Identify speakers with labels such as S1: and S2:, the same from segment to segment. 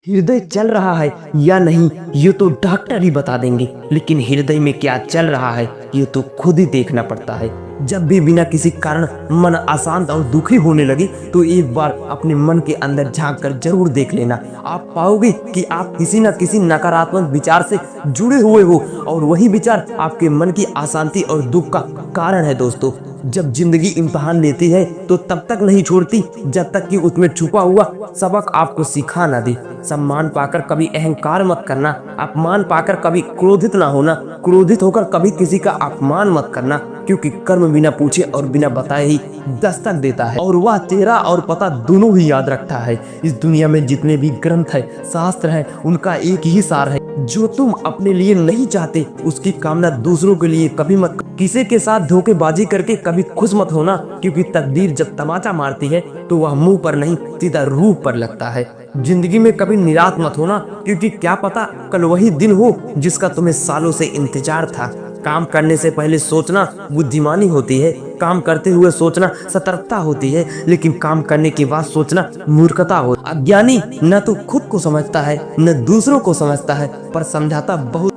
S1: हृदय चल रहा है या नहीं ये तो डॉक्टर ही बता देंगे, लेकिन हृदय में क्या चल रहा है ये तो खुद ही देखना पड़ता है। जब भी बिना किसी कारण मन अशांत और दुखी होने लगे तो एक बार अपने मन के अंदर झांक कर जरूर देख लेना। आप पाओगे कि आप किसी न किसी नकारात्मक विचार से जुड़े हुए हो और वही विचार आपके मन की अशांति और दुख का कारण है। दोस्तों, जब जिंदगी इम्तिहान लेती है तो तब तक नहीं छोड़ती जब तक कि उसमें छुपा हुआ सबक आपको सिखा ना दे। सम्मान पाकर कभी अहंकार मत करना, अपमान पाकर कभी क्रोधित ना होना, क्रोधित होकर कभी किसी का अपमान मत करना, क्योंकि कर्म बिना पूछे और बिना बताए ही दस्तक देता है और वह चेहरा और पता दोनों ही याद रखता है। इस दुनिया में जितने भी ग्रंथ है, शास्त्र है, उनका एक ही सार है, जो तुम अपने लिए नहीं चाहते उसकी कामना दूसरों के लिए कभी मत। किसी के साथ धोखेबाजी करके कभी खुश मत होना, क्योंकि तकदीर जब तमाचा मारती है तो वह मुंह पर नहीं सीधा रूह पर लगता है। जिंदगी में कभी निराश मत होना, क्योंकि क्या पता कल वही दिन हो जिसका तुम्हें सालों से इंतजार था। काम करने से पहले सोचना बुद्धिमानी होती है, काम करते हुए सोचना सतर्कता होती है, लेकिन काम करने के बाद सोचना मूर्खता हो। अज्ञानी न तो खुद को समझता है न दूसरों को समझता है, पर समझाता बहुत।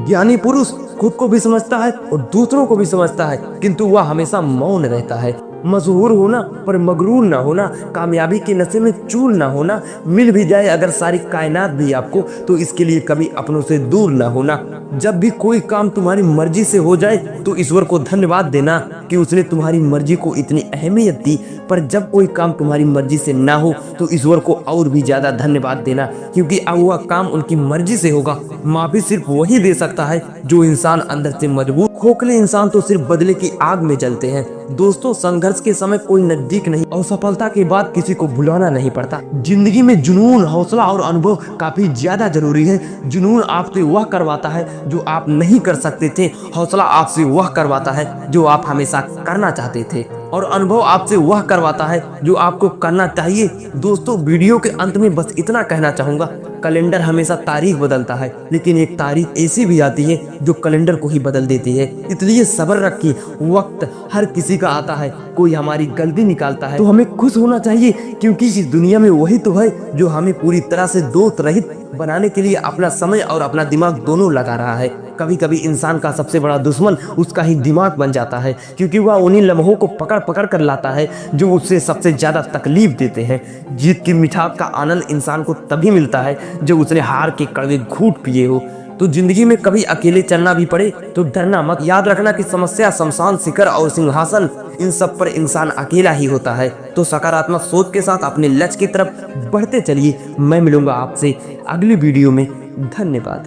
S1: ज्ञानी पुरुष खुद को भी समझता है और दूसरों को भी समझता है, किंतु वह हमेशा मौन रहता है। मशहूर होना पर मगरूर ना होना, कामयाबी के नशे में चूर ना होना, मिल भी जाए अगर सारी कायनात भी आपको तो इसके लिए कभी अपनों से दूर ना होना। जब भी कोई काम तुम्हारी मर्जी से हो जाए तो ईश्वर को धन्यवाद देना कि उसने तुम्हारी मर्जी को इतनी अहमियत दी, पर जब कोई काम तुम्हारी मर्जी से ना हो तो ईश्वर को और भी ज्यादा धन्यवाद देना, क्योंकि अब वह काम उनकी मर्जी से होगा। माफी सिर्फ वही दे सकता है जो इंसान अंदर से मजबूत। खोखले इंसान तो सिर्फ बदले की आग में जलते हैं। दोस्तों, संघर्ष के समय कोई नजदीक नहीं और सफलता के बाद किसी को बुलाना नहीं पड़ता। जिंदगी में जुनून, हौसला और अनुभव काफी ज्यादा जरूरी है। जुनून आपसे वह करवाता है जो आप नहीं कर सकते थे, हौसला आपसे वह करवाता है जो आप हमेशा करना चाहते थे, और अनुभव आपसे वह करवाता है जो आपको करना चाहिए। दोस्तों, वीडियो के अंत में बस इतना कहना चाहूंगा, कैलेंडर हमेशा तारीख बदलता है, लेकिन एक तारीख ऐसी भी आती है जो कैलेंडर को ही बदल देती है। इसलिए सब्र रखिए, वक्त हर किसी का आता है, कोई हमारी गलती निकालता है तो हमें खुश होना चाहिए, क्योंकि इस दुनिया में वही तो है जो हमें पूरी तरह से दोस्त रहित बनाने के लिए अपना समय और अपना दिमाग दोनों लगा रहा है। कभी कभी इंसान का सबसे बड़ा दुश्मन उसका ही दिमाग बन जाता है, क्योंकि वह उन्हीं लम्हों को पकड़ पकड़ कर लाता है जो उससे सबसे ज्यादा तकलीफ देते हैं। जीत की मिठास का आनंद इंसान को तभी मिलता है जब उसने हार के कड़वे घूंट पिए हो। तो जिंदगी में कभी अकेले चलना भी पड़े तो डरना मत। याद रखना कि समस्या, शमशान, शिखर और सिंहासन, इन सब पर इंसान अकेला ही होता है। तो सकारात्मक सोच के साथ अपने लक्ष्य की तरफ बढ़ते चलिए। मैं मिलूंगा आपसे अगली वीडियो में। धन्यवाद।